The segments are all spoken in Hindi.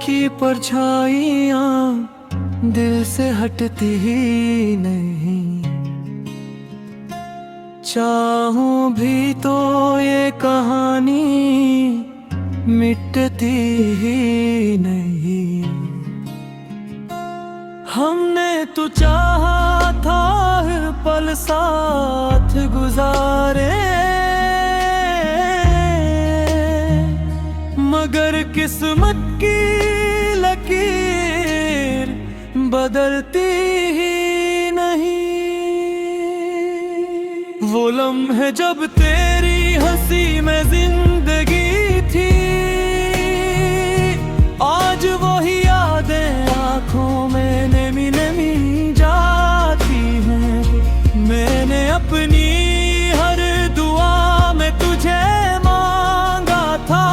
की परछाइयाँ दिल से हटती ही नहीं। चाहूं भी तो ये कहानी मिटती ही नहीं। हमने तो चाहा था हर पल साथ गुजारे, मगर किस्मत की लकीर बदलती ही नहीं। वो लम्हे जब तेरी हंसी में जिंदगी थी, आज वही यादें आँखों में नमी नमी जाती हैं। मैंने अपनी हर दुआ में तुझे मांगा था,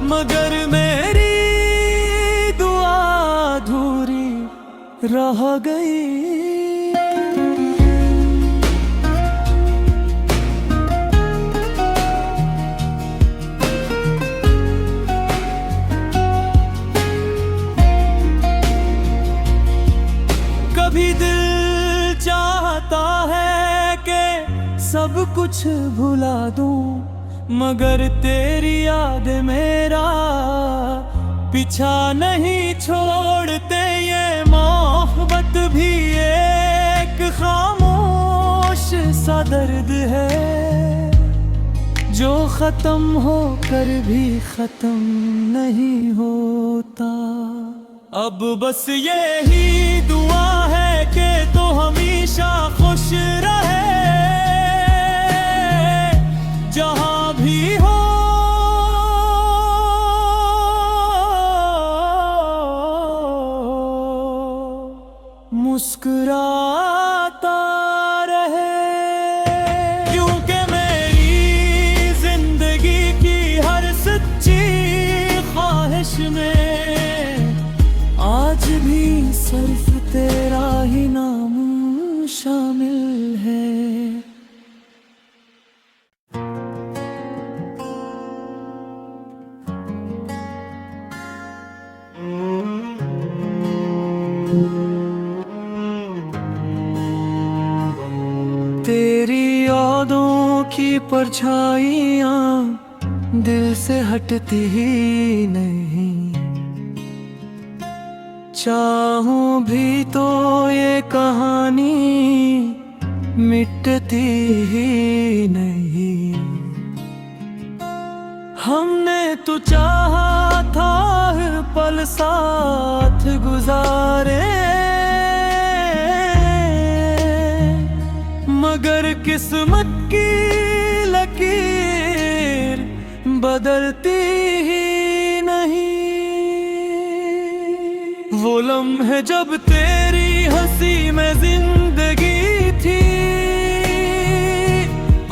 मगर मेरी दुआ अधूरी रह गई। कभी दिल चाहता है कि सब कुछ भुला दूं, मगर तेरी याद मेरा पीछा नहीं छोड़ते। ये मोहब्बत भी एक खामोश सा दर्द है, जो खत्म होकर भी खत्म नहीं होता। अब बस यही दुआ है कि तो हमेशा खुश रहे, जहां भी हो। मुस्कुराता रहे, क्योंकि मेरी जिंदगी की हर सच्ची ख्वाहिश में आज भी सिर्फ तेरा ही नाम शामिल है। तेरी यादों की परछाइयाँ दिल से हटती ही नहीं। चाहूं भी तो ये कहानी मिटती ही नहीं। हमने तो चाहा था हर पल साथ गुजारे, मगर किस्मत की लकीर बदलती ही नहीं। वो लम्हे जब तेरी हंसी में जिंदगी थी,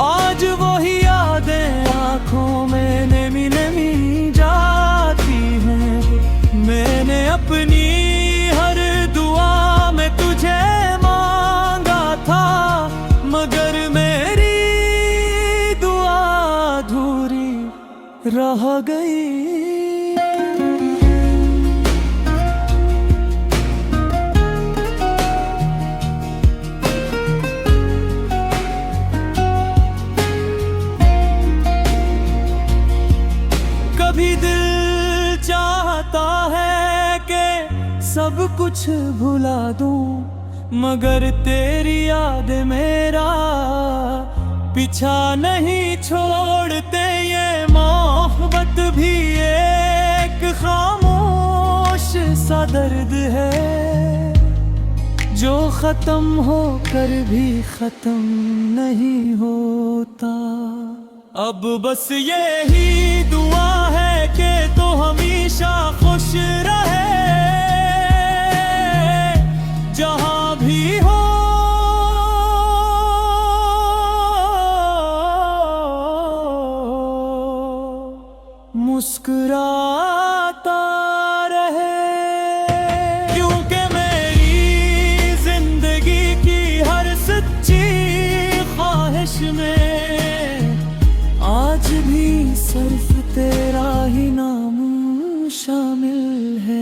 आज वही यादें आँखों में नमी नमी जाती हैं। मैंने अपनी हर दुआ में तुझे मांगा था, मगर मेरी दुआ अधूरी रह गई। कभी दिल चाहता है कि सब कुछ भुला दूं, मगर तेरी याद मेरा पीछा नहीं छोड़ते। ये मोहब्बत भी एक खामोश सा दर्द है, जो खत्म होकर भी खत्म नहीं होता। अब बस यही दुआ है कि तो हमेशा खुश रहे, जहां भी हो। मुस्कुराता रहे, क्योंकि मेरी जिंदगी की हर सच्ची ख्वाहिश में आज भी सिर्फ तेरा ही नाम शामिल है।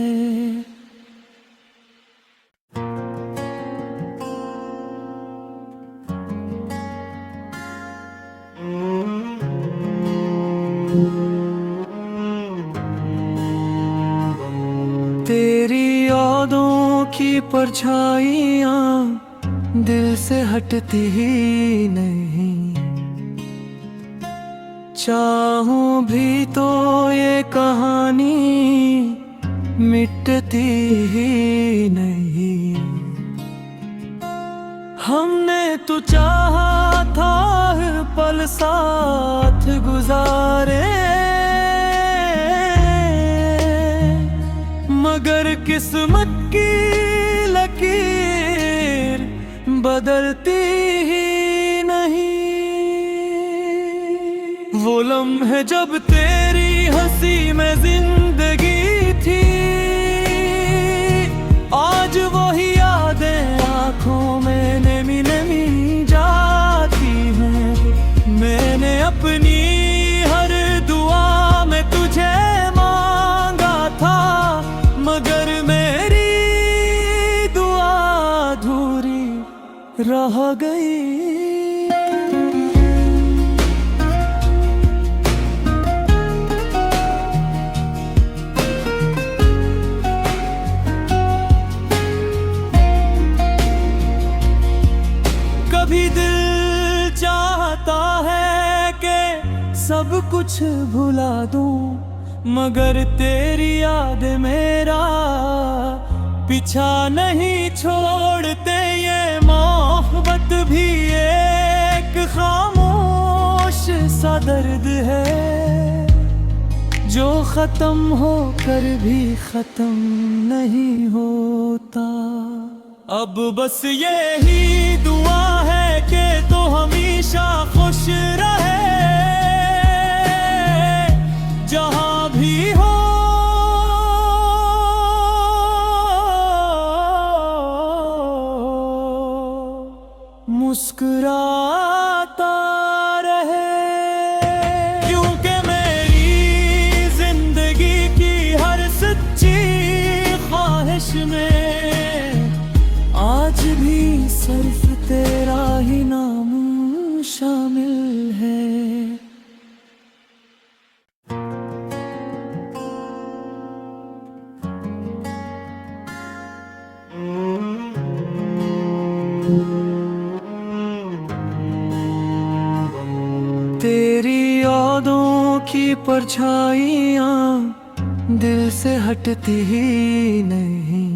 तेरी यादों की परछाइयाँ दिल से हटती ही नहीं। चाहूं भी तो ये कहानी मिटती ही नहीं। हमने तो चाहा था हर पल साथ गुजारे, मगर किस्मत की लकीर बदलती ही नहीं। वो लम्हे जब तेरी हंसी में जिंदगी थी, आज वही यादें आँखों में नमी नमी जाती हैं। मैंने अपनी हर दुआ में तुझे मांगा था, मगर मेरी दुआ अधूरी रह गई। कभी दिल चाहता है कि सब कुछ भुला दूं, मगर तेरी याद मेरा पीछा नहीं छोड़ते। ये मोहब्बत भी एक खामोश सा दर्द है, जो खत्म होकर भी खत्म नहीं होता। अब बस यही दुआ है कि तो हमेशा खुश रहे, जहां भी हो मुस्कुराता रहे। क्योंकि मेरी जिंदगी की हर सच्ची ख्वाहिश में आज भी सिर्फ तेरा ही नाम शामिल है। तेरी यादों की परछाइयाँ दिल से हटती ही नहीं।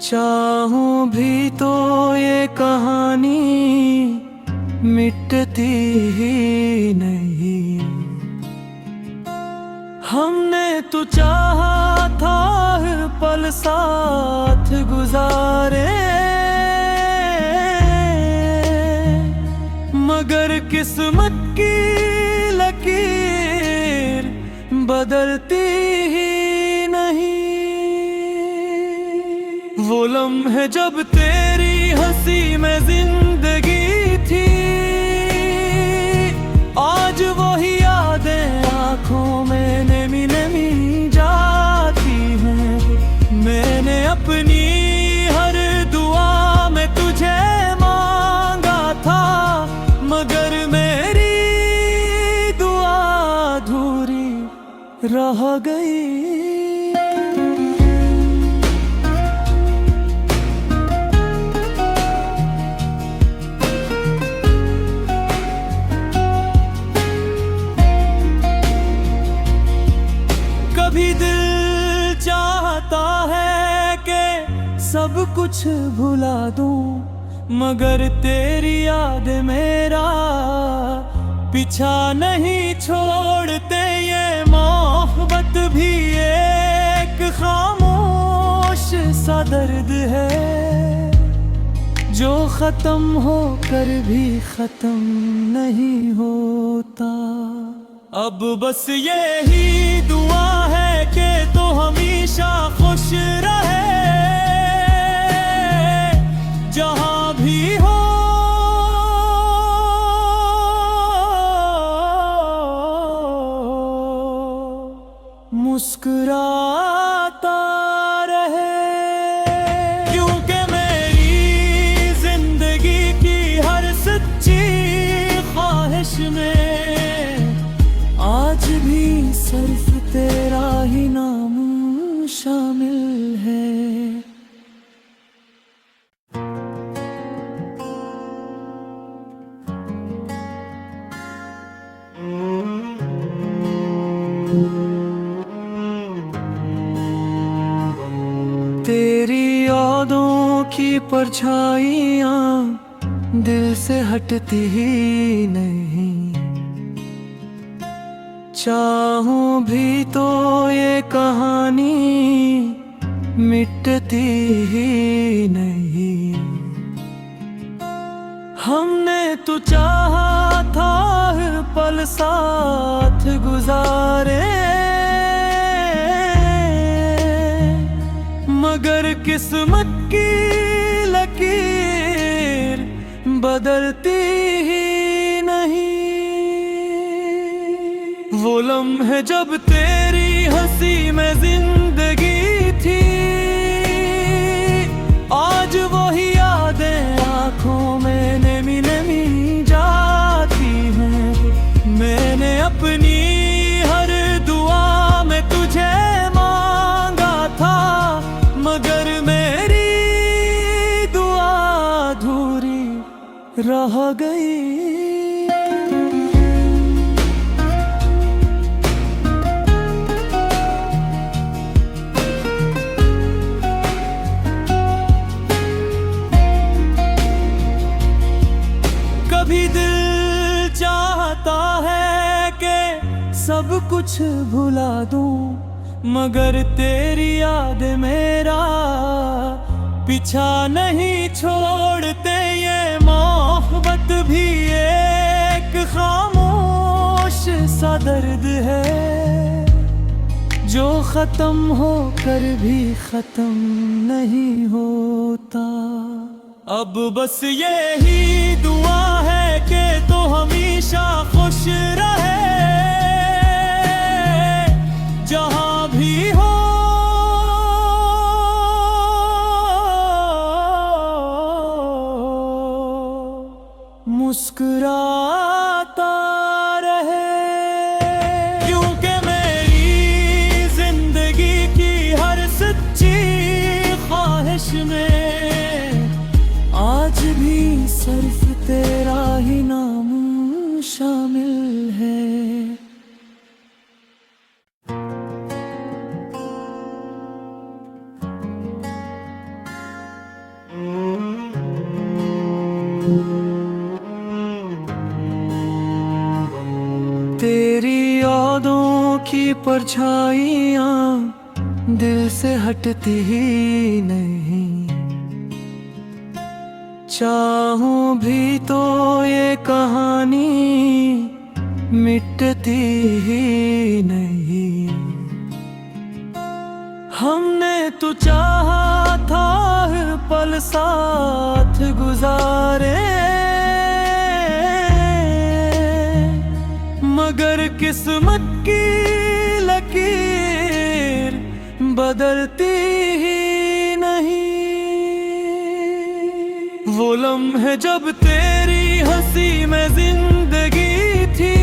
चाहूं भी तो ये कहानी मिटती ही नहीं। हमने तो चाहा था हर पल साथ गुजारे, मगर किस्मत की लकीर बदलती ही नहीं। वो लम्हे जब तेरी हंसी में जिंदगी थी, आज वही यादें आँखों में नमी नमी जाती हैं। मैंने अपनी हर दुआ में तुझे मांगा था, मगर मेरी दुआ अधूरी रह गई। कभी दिल चाहता है कि सब कुछ भुला दूं, मगर तेरी याद मेरा पीछा नहीं छोड़ते। ये मोहब्बत भी एक खामोश सा दर्द है, जो खत्म होकर भी खत्म नहीं होता। अब बस यही दुआ है कि तो हमेशा खुश रहे, जहां भी हो मुस्कुराता रहे। क्योंकि मेरी जिंदगी की हर सच्ची ख्वाहिश में आज भी सिर्फ तेरा ही नाम तेरी यादों की परछाइयाँ दिल से हटती ही नहीं। चाहूं भी तो ये कहानी मिटती ही नहीं। हमने तो चाहा था हर पल साथ गुजारे, मगर किस्मत की लकीर बदलती ही नहीं। वो लम्हे जब तेरी हंसी में जिंदगी थी, आज वही यादें आँखों में नमी नमी जाती हैं। मैंने अपनी हर दुआ में तुझे मांगा था, मगर मेरी दुआ अधूरी रह गई। कभी दिल चाहता है कि सब कुछ भुला दूं, मगर तेरी याद मेरा पीछा नहीं छोड़ते। ये मोहब्बत भी एक खामोश सा दर्द है, जो खत्म होकर भी खत्म नहीं होता। अब बस यही दुआ है कि तो हमेशा खुश रहे, जहां भी हो मुस्कुराता रहे। क्योंकि मेरी जिंदगी की हर सच्ची ख्वाहिश में आज भी सिर्फ तेरा ही नाम शामिल है। तेरी यादों की परछाइयाँ दिल से हटती ही नहीं। चाहूं भी तो ये कहानी मिटती ही नहीं। हमने तो चाहा था हर पल साथ गुजारे, मगर किस्मत की लकीर बदलती ही नहीं। वो लम्हे जब तेरी हंसी में जिंदगी थी,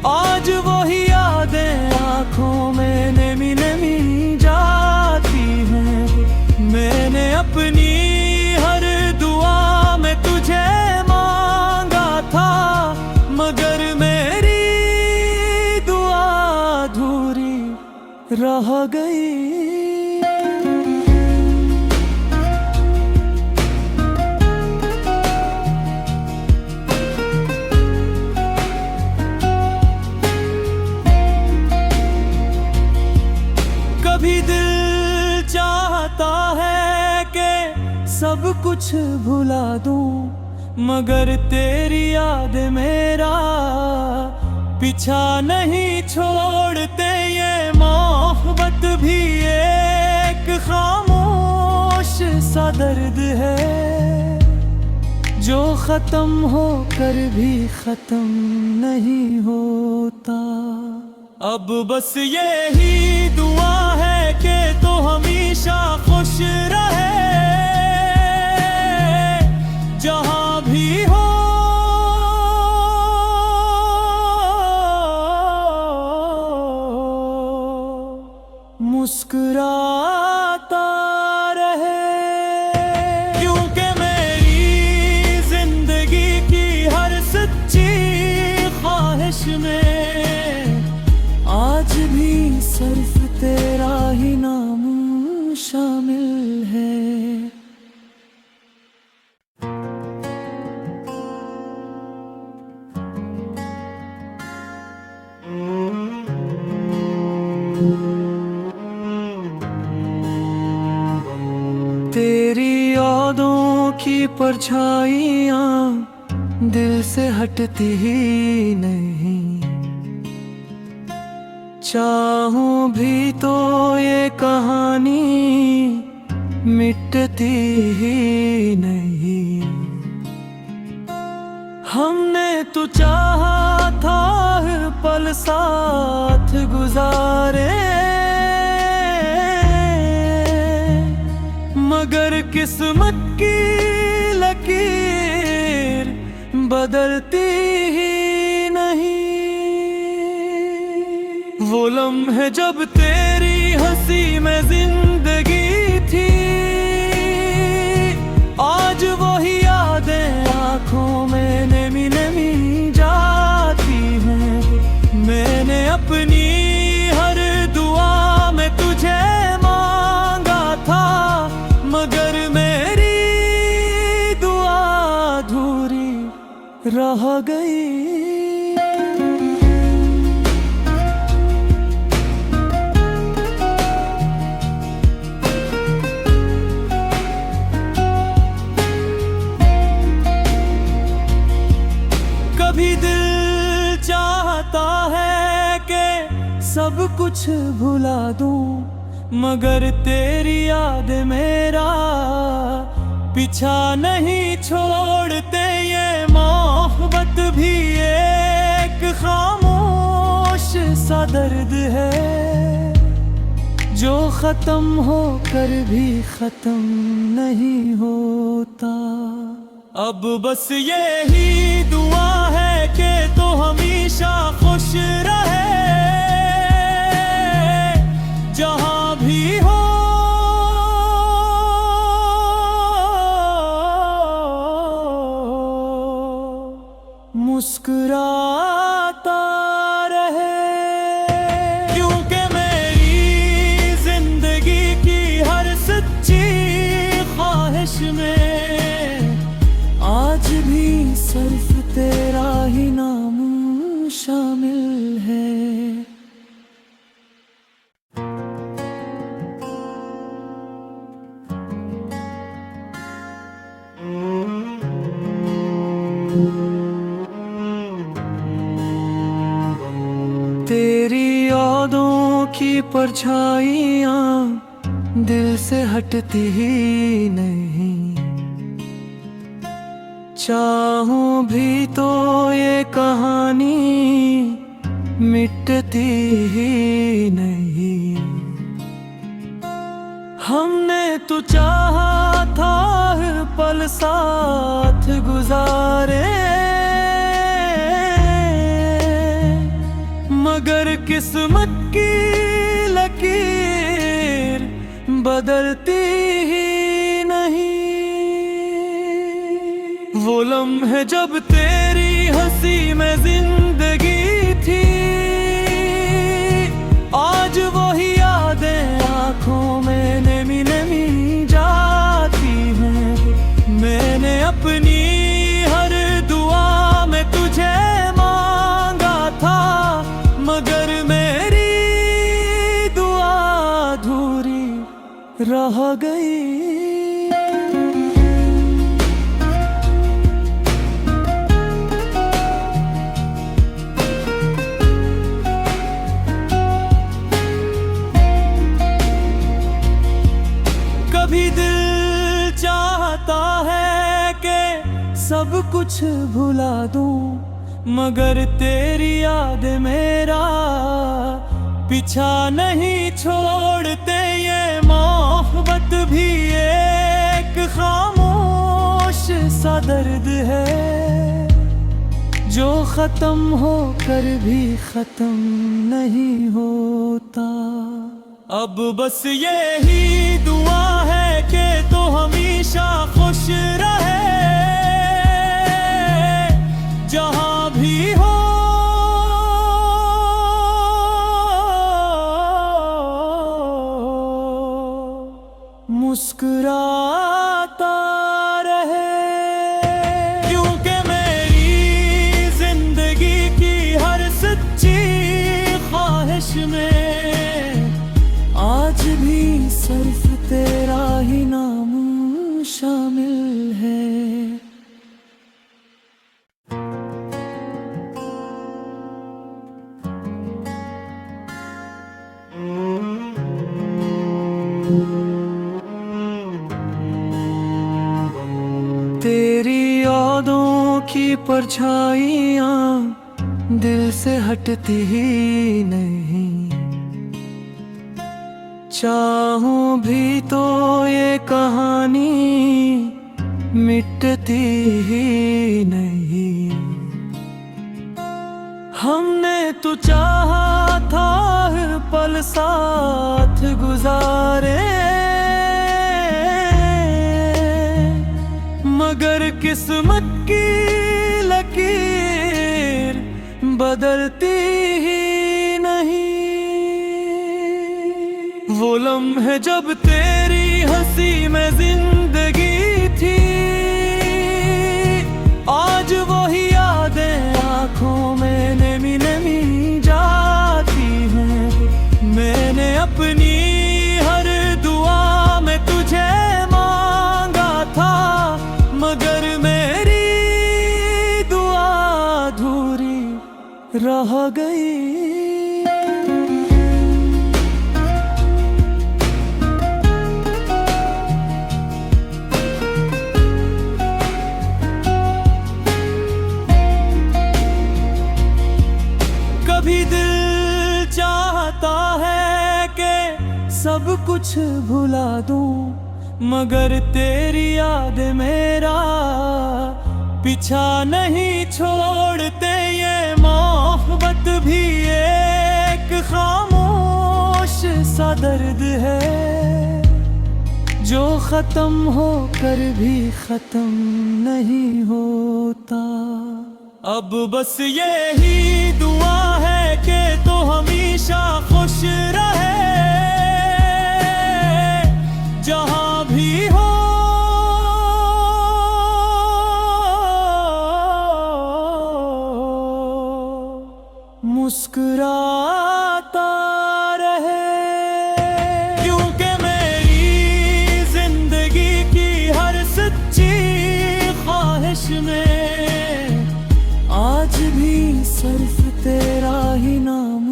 आज वही यादें आँखों में नमी नमी जाती हैं। मैंने अपनी हर दुआ में तुझे मांगा था, मगर मेरी दुआ अधूरी रह गई। कभी दिल चाहता है कि सब कुछ भुला दूं, मगर तेरी याद मेरा पीछा नहीं छोड़ते। ये मोहब्बत भी एक खामोश सा दर्द है, जो खत्म होकर भी खत्म नहीं होता। अब बस यही दुआ है कि तो हमेशा खुश रहे, जहां भी हो मुस्कुराता रहे। क्योंकि मेरी जिंदगी की हर सच्ची ख्वाहिश में आज भी सिर्फ तेरा ही नाम यादों की परछाइयाँ दिल से हटती ही नहीं। चाहूं भी तो ये कहानी मिटती ही नहीं। हमने तो चाहा था हर पल साथ गुजारे, मगर किस्मत की लकीर बदलती ही नहीं। वो लम्हे जब तेरी हंसी में जिंदगी थी, आज वही यादें आँखों में नमी नमी जाती हैं। मैंने अपनी हर दुआ में तुझे मांगा था, मगर मेरी दुआ अधूरी रह गई। कभी दिल चाहता है कि सब कुछ भुला दूं, मगर तेरी याद मेरा पीछा नहीं छोड़ते। ये मोहब्बत भी एक खामोश सा दर्द है, जो खत्म होकर भी खत्म नहीं होता। अब बस यही दुआ है कि तो हमेशा खुश रहे, जहां भी हो मुस्कुराता रहे। क्योंकि मेरी जिंदगी की हर सच्ची ख्वाहिश में आज भी सिर्फ तेरा ही नाम शामिल है। तेरी यादों की परछाइयाँ दिल से हटती ही नहीं। चाहूं भी तो ये कहानी मिटती ही नहीं। हमने तो चाहा था हर पल साथ गुजारे, मगर किस्मत की लकीर बदलती ही नहीं। वो लम्हे जब तेरी हंसी में जिंदगी थी, आज वही यादें आँखों में नमी नमी जाती हैं। मैंने अपनी हर दुआ में तुझे मांगा था, मगर मेरी दुआ अधूरी रह गई। कभी दिल चाहता है कि सब कुछ भुला दूं, मगर तेरी याद मेरा पीछा नहीं छोड़ते। ये मोहब्बत भी एक खामोश सा दर्द है, जो खत्म होकर भी खत्म नहीं होता। अब बस यही दुआ है कि तो हमेशा खुश रहे, जहां भी हो मुस्कुराता रहे। क्योंकि मेरी जिंदगी की हर सच्ची ख्वाहिश में आज भी सिर्फ तेरा ही नाम शामिल तेरी यादों की परछाइयाँ दिल से हटती ही नहीं, चाहूं भी तो ये कहानी मिटती ही नहीं। हमने तो चाहा था हर पल साथ गुजारे, मगर किस्मत की लकीर बदलती ही नहीं। वो लम्हे जब तेरी हंसी में जिंदगी थी, आज वही यादें आंखों में नमी नमी जाती हैं। मैंने अपनी हर दुआ में तुझे मांगा था, मगर मेरी दुआ अधूरी रह गई। कभी दिल चाहता है कि सब कुछ भुला दूं, मगर तेरी याद मेरा पीछा नहीं छोड़ते। ये मोहब्बत भी एक खामोश सा दर्द है, जो खत्म होकर भी खत्म नहीं होता। अब बस यही दुआ है कि तो हमेशा खुश रहे, जहां भी हो मुस्कुराता रहे। क्योंकि मेरी जिंदगी की हर सच्ची ख्वाहिश में आज भी सिर्फ तेरा ही नाम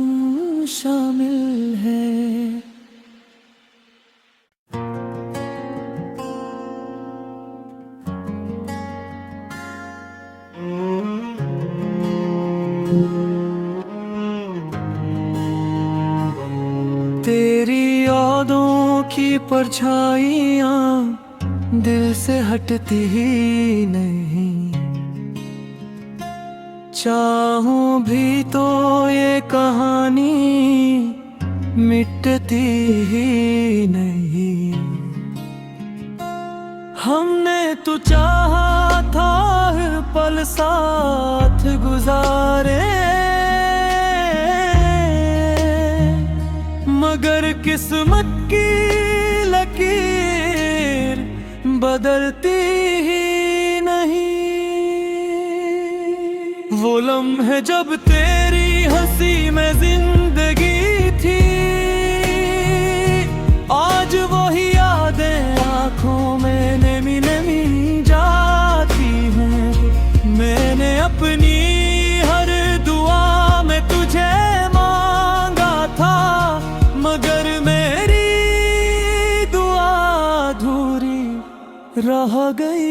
शामिल है। तेरी यादों की परछाइयाँ दिल से हटती ही नहीं, चाहूं भी तो ये कहानी मिटती ही नहीं। हमने तो चाहा था हर पल साथ गुजारे, मगर किस्मत की लकीर बदलती ही नहीं। वो लम्हे जब तेरी हंसी में जिंदगी थी, आज वही यादें आंखों में नमी नमी जाती हैं। मैंने अपनी हर दुआ में तुझे मांगा था, मगर मेरी दुआ अधूरी रह गई।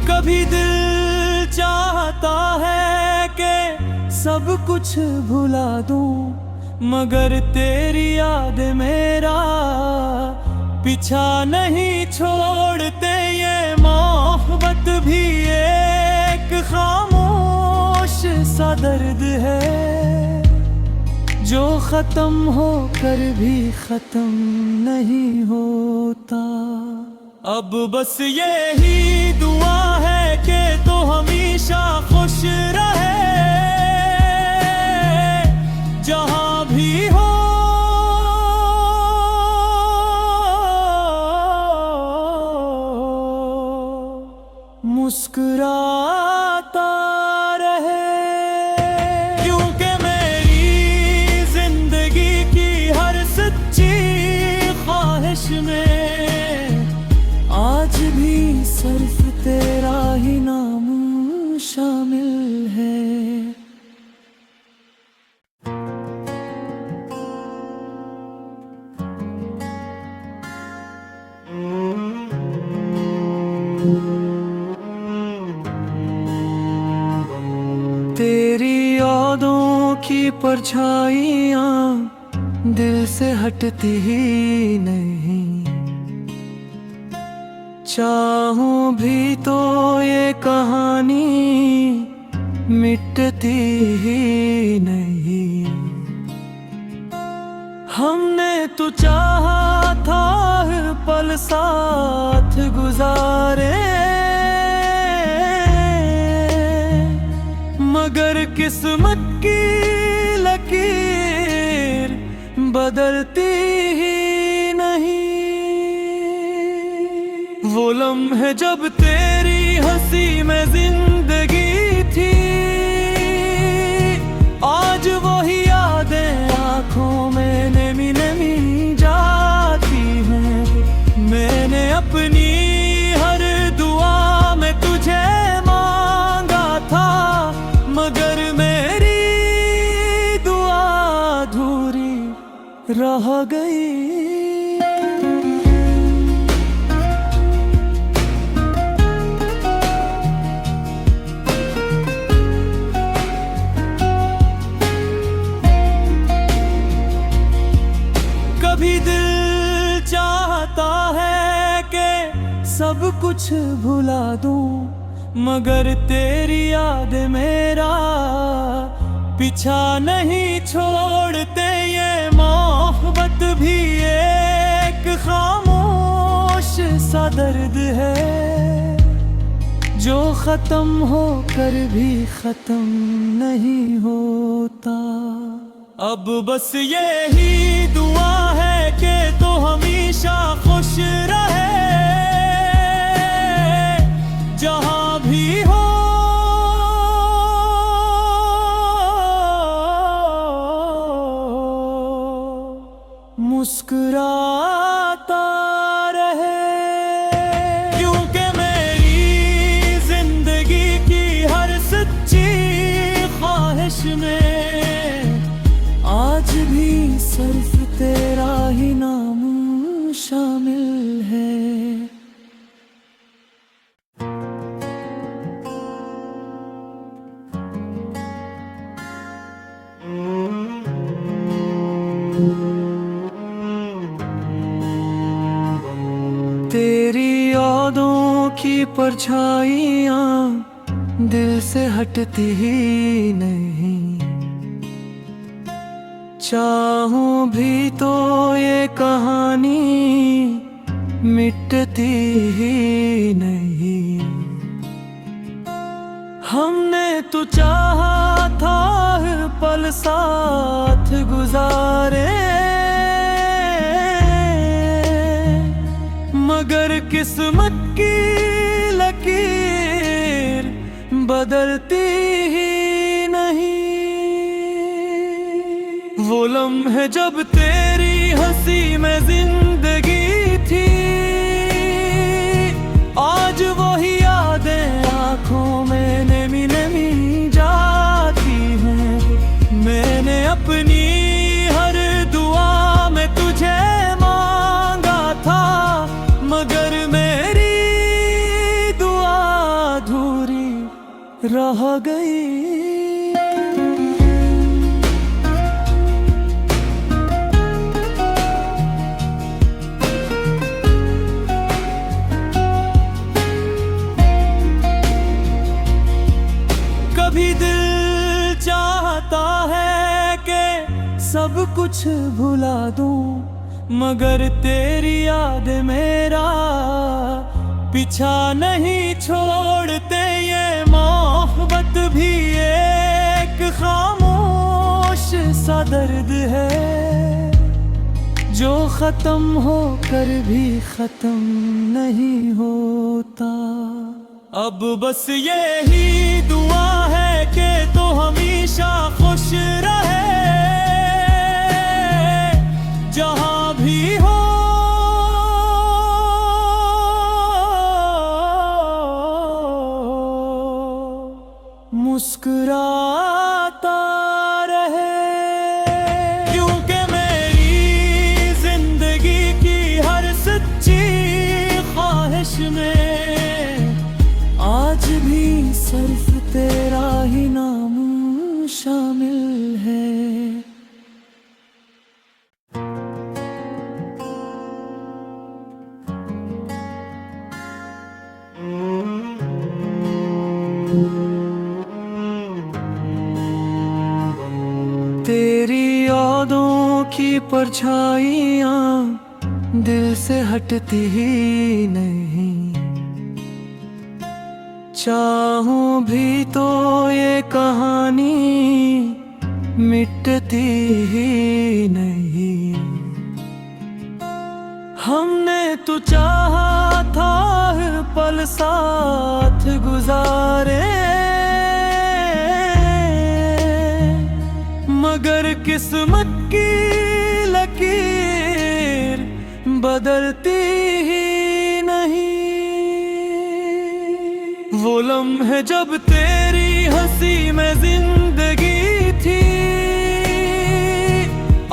कभी दिल चाहता है कि सब कुछ भुला दूं, मगर तेरी याद मेरा पीछा नहीं छोड़ते। ये मोहब्बत भी एक खामोश सा दर्द है, जो खत्म होकर भी खत्म नहीं होता। अब बस यही दुआ है कि तो हमेशा खुश रहे, जहां भी हो मुस्कुराता रहे। क्योंकि मेरी जिंदगी की हर सच्ची ख्वाहिश में सिर्फ तेरा ही नाम शामिल है। तेरी यादों की परछाइयाँ दिल से हटती ही नहीं, चाहूं भी तो ये कहानी मिटती ही नहीं। हमने तो चाहा था हर पल साथ गुजारे, मगर किस्मत की लकीर बदलती ही नहीं। वो लम्हे जब तेरी हंसी में जिंदगी थी, आज वही यादें आंखों में नमी नमी जाती हैं। मैंने अपनी हर दुआ में तुझे मांगा था, मगर मेरी दुआ अधूरी रह गई। कभी दिल चाहता है कि सब कुछ भुला दूं, मगर तेरी याद मेरा पीछा नहीं छोड़ते। ये मोहब्बत भी एक खामोश सा दर्द है, जो खत्म होकर भी खत्म नहीं होता। अब बस यही दुआ है कि तो हमेशा खुश रहे, जहां भी हो मुस्कुराता रहे। क्योंकि मेरी जिंदगी की हर सच्ची ख्वाहिश में आज भी सिर्फ तेरा ही नाम शामिल है। तेरी यादों की परछाइयाँ दिल से हटती ही नहीं, चाहूं भी तो ये कहानी मिटती ही नहीं। हमने तो चाहा था हर पल साथ गुजारे, मगर किस्मत की लकीर बदलती ही नहीं। वो लम्हे जब तेरी हंसी में जिंदगी थी, आज वही यादें आंखों में नमी नमी जाती हैं। मैंने अपनी हर दुआ में तुझे मांगा था, मगर मेरी दुआ अधूरी रह गई। कभी दिल चाहता है कि सब कुछ भुला दूं, मगर तेरी याद मेरा पीछा नहीं छोड़ते। ये मोहब्बत भी एक खामोश सा दर्द है, जो खत्म होकर भी खत्म नहीं होता। अब बस यही दुआ है कि तो हमेशा खुश रहे, जहां भी हो की परछाइयाँ दिल से हटती ही नहीं। चाहूं भी तो ये कहानी मिटती ही नहीं। हमने तो चाहा था हर पल साथ गुजारे, मगर किस्मत की लकीर बदलती ही नहीं। वो लम्हे जब तेरी हंसी में जिंदगी थी,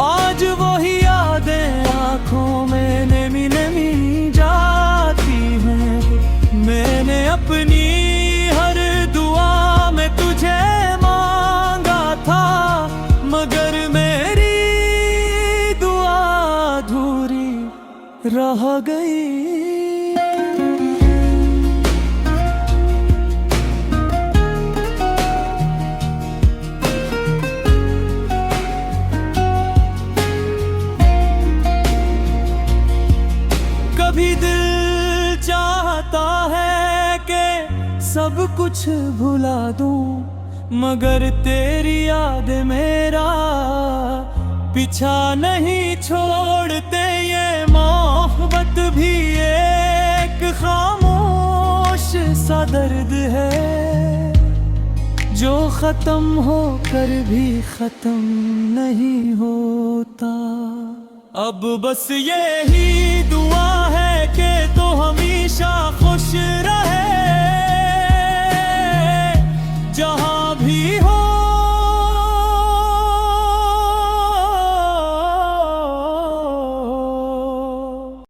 आज वही यादें आँखों में नमी नमी जाती हैं। मैंने अपनी हर दुआ में तुझे मांगा था, मगर मेरी दुआ अधूरी रह गई। कभी दिल चाहता है कि सब कुछ भुला दूं, मगर तेरी याद मेरा पीछा नहीं छोड़ते। ये मोहब्बत भी एक खामोश सा दर्द है, जो खत्म होकर भी खत्म नहीं होता। अब बस यही